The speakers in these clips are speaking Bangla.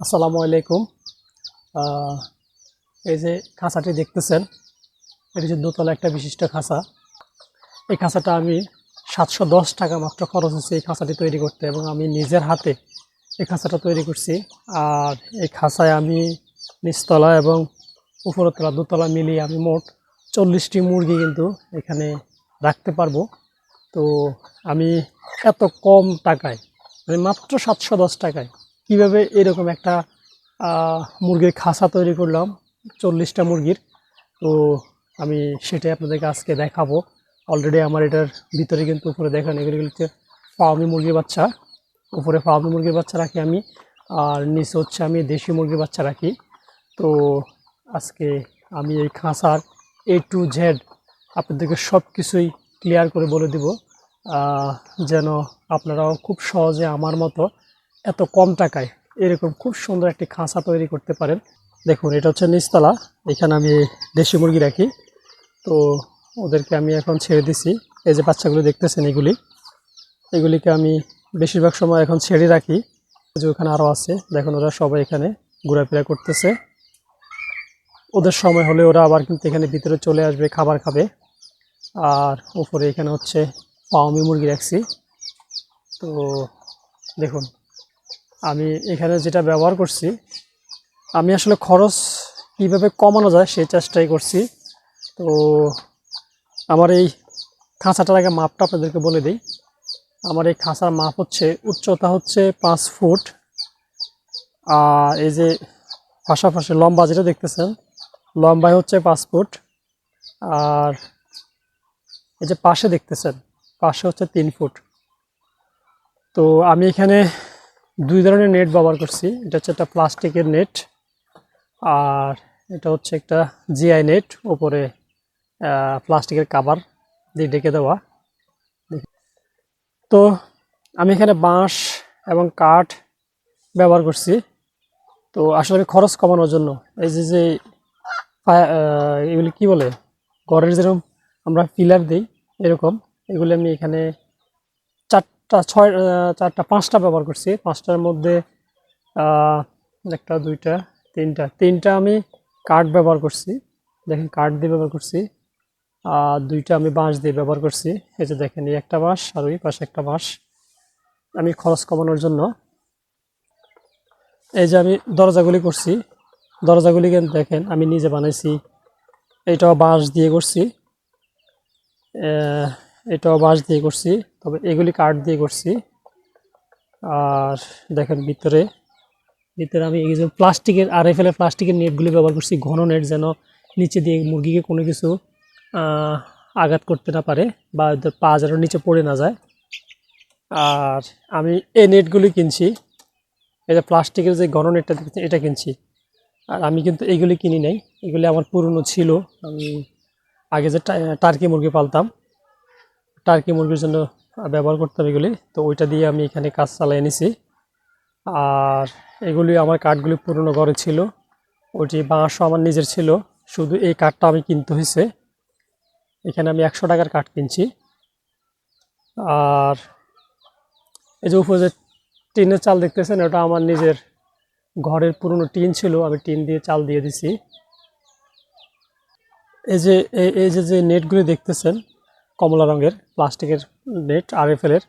আসসালামু আলাইকুম। এই যে খাঁচাটি দেখতেছেন, এটি যে দোতলা একটা বিশিষ্ট খাঁচা। এই খাঁচাটা আমি 710 টাকা মাত্র খরচ হচ্ছে এই খাঁচাটি তৈরি করতে, এবং আমি নিজের হাতে এই খাঁচাটা তৈরি করছি। আর এই খাঁচায় আমি নিচতলা এবং উপরতলা দোতলা মিলিয়ে আমি মোট 40টি মুরগি কিন্তু এখানে রাখতে পারবো। তো আমি এত কম টাকায়, মানে মাত্র 710 টাকায় কিভাবে এরকম একটা মুরগির খাঁচা তৈরি করলাম, 40টা মুরগির। তো আমি সেটাই আপনাদেরকে আজকে দেখাবো। অলরেডি আমার এটার ভিতরে কিন্তু উপরে দেখেন, এগুলি হচ্ছে ফার্মি মুরগির বাচ্চা। উপরে ফার্মি মুরগির বাচ্চা রাখি আমি, আর নিচে হচ্ছে আমি দেশি মুরগির বাচ্চা রাখি। তো আজকে আমি এই খাঁচার A to Z আপনাদেরকে সব কিছুই ক্লিয়ার করে বলে দিব, যেন আপনারাও খুব সহজে আমার মতো এত কম টাকায় এরকম খুব সুন্দর একটি খাঁচা তৈরি করতে পারেন। দেখুন, এটা হচ্ছে নিচতলা, এখানে আমি দেশি মুরগি রাখি। তো ওদেরকে আমি এখন ছেড়ে দিছি। এই যে বাচ্চাগুলো দেখতেছেন, এগুলিকে আমি বেশিরভাগ সময় এখন ছেড়ে রাখি। যে ওখানে আরও আছে, দেখুন ওরা সবাই এখানে ঘোরাফেরা করতেছে। ওদের সময় হলে ওরা আবার কিন্তু এখানে ভিতরে চলে আসবে, খাবার খাবে। আর উপরে এখানে হচ্ছে ফার্মি মুরগি রাখছি। তো দেখুন, আমি এখানে যেটা ব্যবহার করছি, আমি আসলে খরচ কীভাবে কমানো যায় সেই চেষ্টাই করছি। তো আমার এই খাঁচাটার আগে মাপটা আপনাদেরকে বলে দিই। আমার এই খাঁচার মাপ হচ্ছে, উচ্চতা হচ্ছে 5 ফুট, আর এই যে পাশাপাশি লম্বা যেটা দেখতেছেন, লম্বায় হচ্ছে 5 ফুট, আর এই যে পাশে দেখতেছেন, পাশে হচ্ছে 3 ফুট। তো আমি এখানে দুই ধরনের নেট ব্যবহার করছি। এটা হচ্ছে একটা প্লাস্টিকের নেট, আর এটা হচ্ছে একটা জিআই নেট, উপরে প্লাস্টিকের কাভার দিয়ে ঢেকে দেওয়া। তো আমি এখানে বাঁশ এবং কাঠ ব্যবহার করছি। তো আসলে খরচ কমানোর জন্য এই যে এগুলি কি বলে, ঘরের যেরকম আমরা পিলার দিই এরকম, এগুলি আমি এখানে চারটা পাঁচটা ব্যবহার করছি। পাঁচটার মধ্যে একটা দুইটা তিনটা আমি কাঠ ব্যবহার করছি। দেখেন, কাঠ দিয়ে ব্যবহার করছি। আর দুইটা আমি বাঁশ দিয়ে ব্যবহার করছি। এই যে দেখেন, এই একটা বাঁশ আর ওই পাশে একটা বাঁশ। আমি খরচ কমানোর জন্য এই যে আমি দরজাগুলি করছি। দরজাগুলি কিন্তু দেখেন আমি নিজে বানাইছি। এটাও বাঁশ দিয়ে করছি, এটাও বাঁশ দিয়ে করছি, তবে এগুলি কাঠ দিয়ে করছি। আর দেখেন ভিতরে ভিতরে আমি এই যে প্লাস্টিকের RFL প্লাস্টিকের নেটগুলি ব্যবহার করছি, ঘন নেট, যেন নিচে দিয়ে মুরগিকে কোনো কিছু আঘাত করতে না পারে, বা ওদের পা যেন নিচে পড়ে না যায়। আর আমি এই নেটগুলি কিনছি, এই যে প্লাস্টিকের যে ঘন নেটটা দেখছেন, এটা কিনছি। আর আমি কিন্তু এগুলি কিনি নাই, এগুলি আমার পুরনো ছিল। আমি আগে যে টার্কি মুরগি পালতাম, টার্কি মুরগির জন্য ব্যবহার করতাম এগুলি। তো ওইটা দিয়ে আমি এখানে কাজ চালিয়ে নিছি। আর এগুলি আমার কাঠগুলি পুরনো ঘরে ছিল, ওইটি বাঁশও আমার নিজের ছিল, শুধু এই কাঠটা আমি কিনতে হয়েছে। এখানে আমি 100 টাকার কাঠ কিনছি। আর এই যে উপরে যে টিনের চাল দেখতেছেন, ওটা আমার নিজের ঘরের পুরনো টিন ছিল, আমি টিন দিয়ে চাল দিয়ে দিছি। এই যে নেটগুলি দেখতেছেন, কমলা রঙের প্লাস্টিকের নেট RFL এর,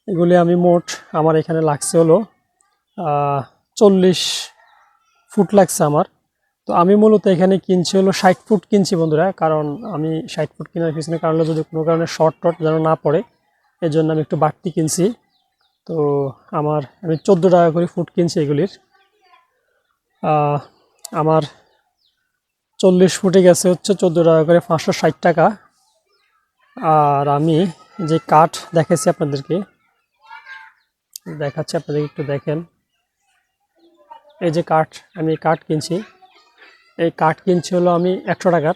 এগুলি আমি মোট আমার এখানে লাগছে হলো 40 ফুট লাগছে আমার। তো আমি মূলত এখানে কিনছি হলো 60 ফুট কিনছি বন্ধুরা, কারণ আমি 60 ফুট কেনার পিছনে কারণ যদি কোনো কারণে শর্ট টট যেন না পড়ে, এর জন্য আমি একটু বাড়তি কিনছি। তো আমি 14 টাকা করে ফুট কিনছি এগুলির। আমার 40 ফুটে গেছে হচ্ছে 14 টাকা করে, 560 টাকা। আর আমি যে কাঠ দেখাচ্ছি আপনাদেরকে একটু দেখেন। এই যে কাঠ, আমি এই কাঠ কিনছি, এই কাঠ কিনছি হলো আমি 100 টাকার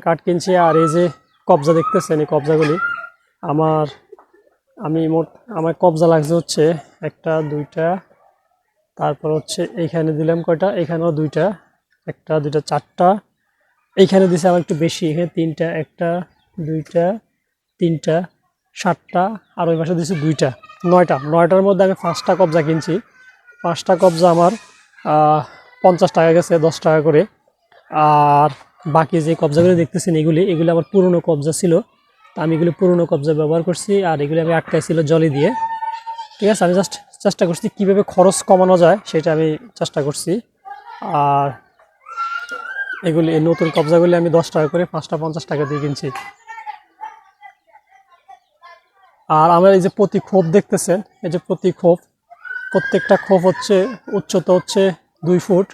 কাঠ কিনছি। আর এই যে কবজা দেখতেছেন, এই কবজাগুলি আমার আমার কবজা লাগছে হচ্ছে একটা দুইটা, তারপর হচ্ছে এইখানে দিলাম কয়টা, এখানেও দুইটা, একটা দুইটা চারটা, এইখানে দিছে আমার একটু বেশি, এখানে তিনটা, একটা দুইটা তিনটা, 7টা, আর ওই পাশে দিচ্ছে দুইটা, 9টার মধ্যে আমি 5টা কবজা কিনছি। 5টা কবজা আমার 50 টাকা গেছে, 10 টাকা করে। আর বাকি যে কবজাগুলো দেখতেছেন এগুলি আমার পুরনো কবজা ছিল, তো আমি এগুলি পুরনো কবজা ব্যবহার করছি। আর এগুলি আমি আটকাইছিল জলি দিয়ে। ঠিক আছে, আমি জাস্ট চেষ্টা করছি কীভাবে খরচ কমানো যায় সেটা আমি চেষ্টা করছি। আর এগুলি এই নতুন কবজাগুলি আমি 10 টাকা করে 5টা 50 টাকা দিয়ে কিনছি। আর আমার এই যে প্রতি খোপ দেখতেছেন, এই যে প্রতি খোপ, প্রত্যেকটা খোপ হচ্ছে উচ্চতা হচ্ছে 2 ফুট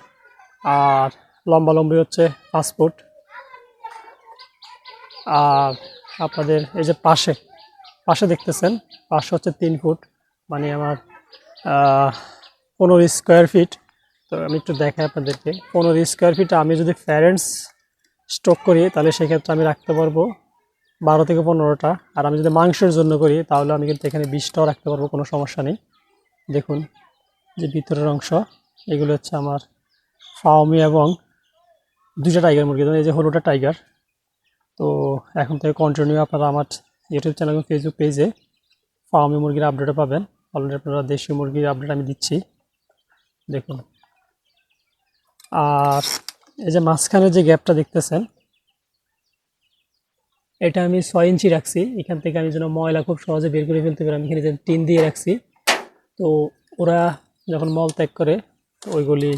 আর লম্বালম্বি হচ্ছে 5 ফুট। আর আপনাদের এই যে পাশে পাশে দেখতেছেন, পাশে হচ্ছে 3 ফুট, মানে আমার 15 স্কোয়ার ফিট। তো আমি একটু দেখাই আপনাদেরকে। 15 স্কোয়ার ফিট আমি যদি প্যারেন্টস স্টক করি তাহলে সেক্ষেত্রে আমি রাখতে পারবো 12 থেকে 15টা। আর আমি যদি মাংসের জন্য করি তাহলে আমি কিন্তু এখানে 20টাও রাখতে পারবো, কোনো সমস্যা নেই। দেখুন যে ভিতরের অংশ, এগুলো হচ্ছে আমার ফাওমি এবং 2টা টাইগার মুরগি। এই যে হলুটা টাইগার। তো এখন থেকে কন্টিনিউ আপনারা আমার ইউটিউব চ্যানেল এবং ফেসবুক পেজে ফাওমি মুরগির আপডেটও পাবেন। অলরেডি আপনারা দেশীয় মুরগির আপডেট আমি দিচ্ছি, দেখুন। আর এই যে মাঝখানে যে গ্যাপটা দেখতেছেন, এটা আমি 6 ইঞ্চি রাখছি। এখান থেকে আমি যেন ময়লা খুব সহজে বের করে ফেলতে পারি, আমি এখানে যে টিন দিয়ে রাখছি। তো ওরা যখন মল ত্যাগ করে তো ওইগুলি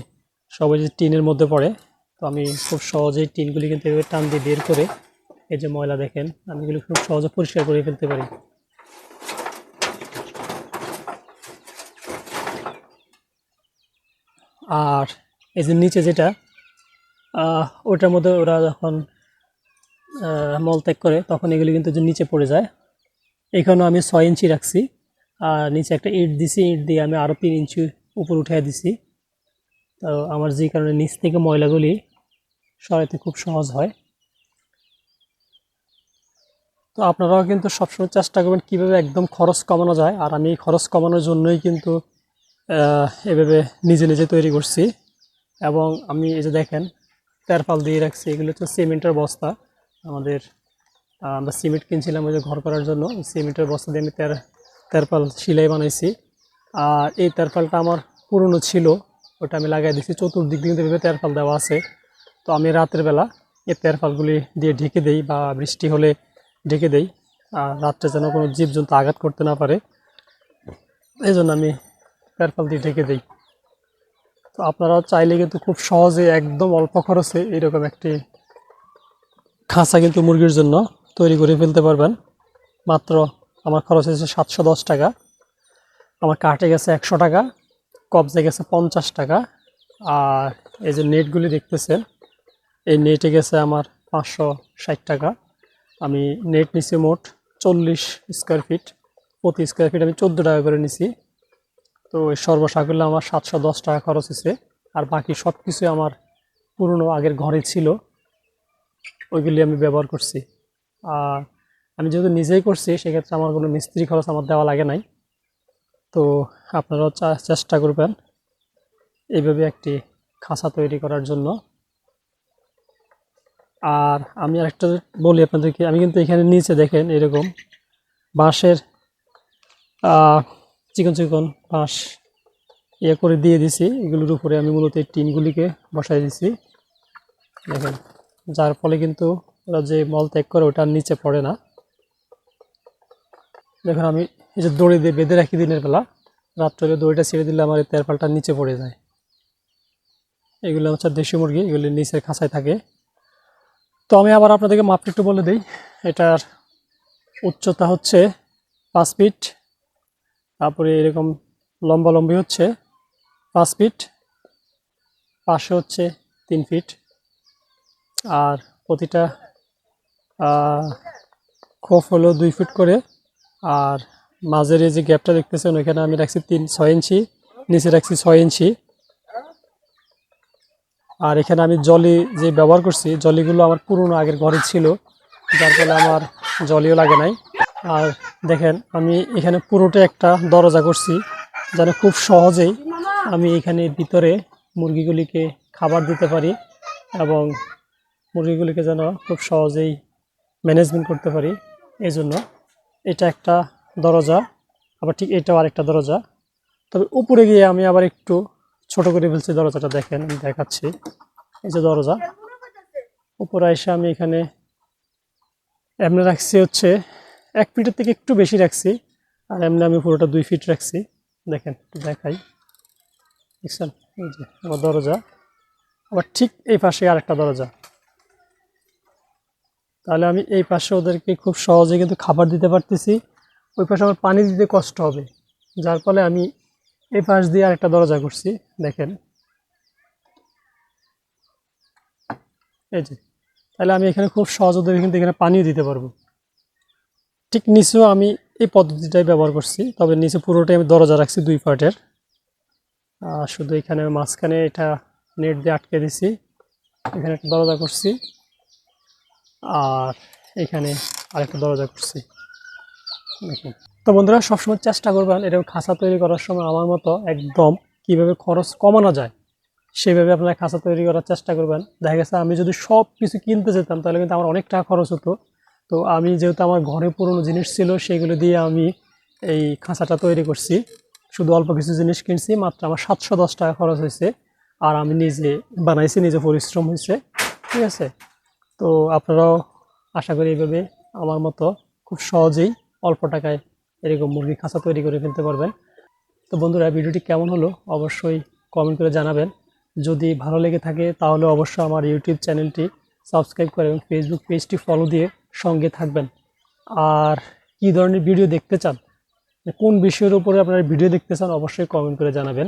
সবাই যে টিনের মধ্যে পড়ে, তো আমি খুব সহজেই টিনগুলি কিন্তু এভাবে টান দিয়ে বের করে, এই যে ময়লা দেখেন, আমি এগুলো খুব সহজে পরিষ্কার করে ফেলতে পারি। আর এই যে নিচে যেটা, ওটার মধ্যে ওরা যখন মল ত্যাগ করে তখন এগুলি কিন্তু যে নিচে পড়ে যায়। এখানেও আমি 6 ইঞ্চি রাখছি। আর নিচে একটা ইট দিছি, ইট দিয়ে আমি আরও 3 ইঞ্চি উপর উঠিয়ে দিছি। তো আমার যে কারণে নিচ থেকে ময়লাগুলি সরাইতে খুব সহজ হয়। তো আপনারাও কিন্তু সবসময় চেষ্টা করবেন কীভাবে একদম খরচ কমানো যায়। আর আমি এই খরচ কমানোর জন্যই কিন্তু এভাবে নিজে নিজে তৈরি করছি। এবং আমি এই যে দেখেন তেরপাল দিয়ে রাখছি, এগুলো হচ্ছে সিমেন্টের বস্তা। আমাদের আমরা সিমেন্ট কিনছিলাম ওই যে ঘর করার জন্য, সিমেন্টের বস্তা দিয়ে আমি তেরপাল সেলাই বানাইছি। আর এই তেরপালটা আমার পুরনো ছিল, ওটা আমি লাগাই দিয়েছি। চতুর্দিক দিয়ে কিন্তু তেরপাল দেওয়া আছে। তো আমি রাতের বেলা এই তেরপালগুলি দিয়ে ঢেকে দেই, বা বৃষ্টি হলে ঢেকে দেই, আর রাত্রে যেন কোনো জীবজন্তু আঘাত করতে না পারে, এই জন্য আমি তেরপাল দিয়ে ঢেকে দিই। তো আপনারাও চাইলে কিন্তু খুব সহজে একদম অল্প খরচে এরকম একটি খাঁচা কিন্তু মুরগির জন্য তৈরি করে ফেলতে পারবেন। মাত্র আমার খরচ হয়েছে 710 টাকা। আমার কাটে গেছে 100 টাকা, কবজে গেছে 50 টাকা। আর এই যে নেটগুলি দেখতেছেন, এই নেটে গেছে আমার 560 টাকা। আমি নেট নিছি মোট 40 স্কোয়ার ফিট, প্রতি স্কোয়ার ফিট আমি 14 টাকা করে নিছি। তো এই সর্বসাকুল্যে আমার 710 টাকা খরচ হয়েছে। আর বাকি সব কিছু আমার পুরনো আগের ঘরে ছিল, ওইগুলি আমি ব্যবহার করছি। আর আমি যেহেতু নিজেই করছি সেক্ষেত্রে আমার কোনো মিস্ত্রি খরচ আমার দেওয়া লাগে নাই। তো আপনারাও চেষ্টা করবেন এইভাবে একটি খাঁচা তৈরি করার জন্য। আর আমি আরেকটা বলি আপনাদেরকে, আমি কিন্তু এখানে নিচে দেখেন এরকম বাঁশের চিকন চিকন বাঁশ ইয়ে করে দিয়ে দিছি। এগুলোর উপরে আমি মূলত এই টিনগুলিকে বসাই দিছি, দেখেন, যার ফলে কিন্তু ওরা যে মল ত্যাগ করে ওটা নিচে পড়ে না। দেখুন আমি এই যে দড়ি দিয়ে বেঁধে রাখি দিনের বেলা, রাত্রে দড়িটা ছেড়ে দিলে আমার এই তেরপালটা নিচে পড়ে যায়। এগুলো হচ্ছে দেশি মুরগি, এগুলি নিচের খাঁচায় থাকে। তো আমি আবার আপনাদেরকে মাপটা একটু বলে দিই। এটার উচ্চতা হচ্ছে 5 ফিট, তারপরে এরকম লম্বালম্বি হচ্ছে 5 ফিট, পাশে হচ্ছে 3 ফিট। আর প্রতিটা খোপ হলো 2 ফিট করে। আর মাঝের এই যে গ্যাপটা দেখতেছেন ওইখানে আমি রাখছি 6 ইঞ্চি, নিচে রাখছি 6 ইঞ্চি। আর এখানে আমি জলি যে ব্যবহার করছি, জলিগুলো আমার পুরনো আগের ঘরে ছিল, যার ফলে আমার জলিও লাগে নাই। আর দেখেন আমি এখানে পুরোটা একটা দরজা করছি, যেন খুব সহজেই আমি এখানে ভিতরে মুরগিগুলিকে খাবার দিতে পারি এবং মুরগিগুলিকে যেন খুব সহজেই ম্যানেজমেন্ট করতে পারি। এই জন্য এটা একটা দরজা, আবার ঠিক এটাও আরেকটা দরজা। তবে উপরে গিয়ে আমি আবার একটু ছোট করে ফেলছি দরজাটা, দেখেন আমি দেখাচ্ছি। এই যে দরজা, উপরে এসে আমি এখানে এমনি রাখছি হচ্ছে 1 ফিটের থেকে একটু বেশি রাখছি, আর এমনি আমি পুরোটা 2 ফিট রাখছি। দেখেন একটু দেখাই, দেখছেন? এই যে আমার দরজা, আবার ঠিক এই পাশে আরেকটা দরজা। তাহলে আমি এই পাশে ওদেরকে খুব সহজে কিন্তু খাবার দিতে পারতেছি, ওই পাশে আমার পানি দিতে কষ্ট হবে, যার ফলে আমি এই পাশ দিয়ে আরেকটা দরজা করছি। দেখেন এই যে, তাহলে আমি এখানে খুব সহজ ওদের কিন্তু এখানে পানিও দিতে পারবো। ঠিক নিচেও আমি এই পদ্ধতিটাই ব্যবহার করছি, তবে নিচে পুরোটাই আমি দরজা রাখছি 2 পার্টের। শুধু এখানে মাঝখানে এটা নেট দিয়ে আটকে দিছি, এখানে একটা দরজা করছি, আর এখানে আরেকটা দরজা করছি। দেখুন, তো বন্ধুরা সবসময় চেষ্টা করবেন এরকম খাঁচা তৈরি করার সময় আমার মতো একদম কিভাবে খরচ কমানো যায় সেভাবে আপনারা খাঁচা তৈরি করার চেষ্টা করবেন। দেখা গেছে আমি যদি সব কিছু কিনতে যেতাম তাহলে কিন্তু আমার অনেক টাকা খরচ হতো। তো আমি যেহেতু আমার ঘরে পুরনো জিনিস ছিল সেগুলো দিয়ে আমি এই খাঁচাটা তৈরি করছি। শুধু অল্প কিছু জিনিস কিনছি, মাত্র আমার 710 টাকা খরচ হয়েছে, আর আমি নিজে বানাইছি, নিজে পরিশ্রম হয়েছে। ঠিক আছে, তো আপনারাও আশা করি এইভাবে আমার মতো খুব সহজেই অল্প টাকায় এরকম মুরগি খাঁচা তৈরি করে ফেলতে পারবেন। তো বন্ধুরা ভিডিওটি কেমন হলো অবশ্যই কমেন্ট করে জানাবেন। যদি ভালো লেগে থাকে তাহলে অবশ্যই আমার ইউটিউব চ্যানেলটি সাবস্ক্রাইব করে এবং ফেসবুক পেজটি ফলো দিয়ে সঙ্গে থাকবেন। আর কী ধরনের ভিডিও দেখতে চান, কোন বিষয়ের উপরে আপনারা ভিডিও দেখতে চান অবশ্যই কমেন্ট করে জানাবেন।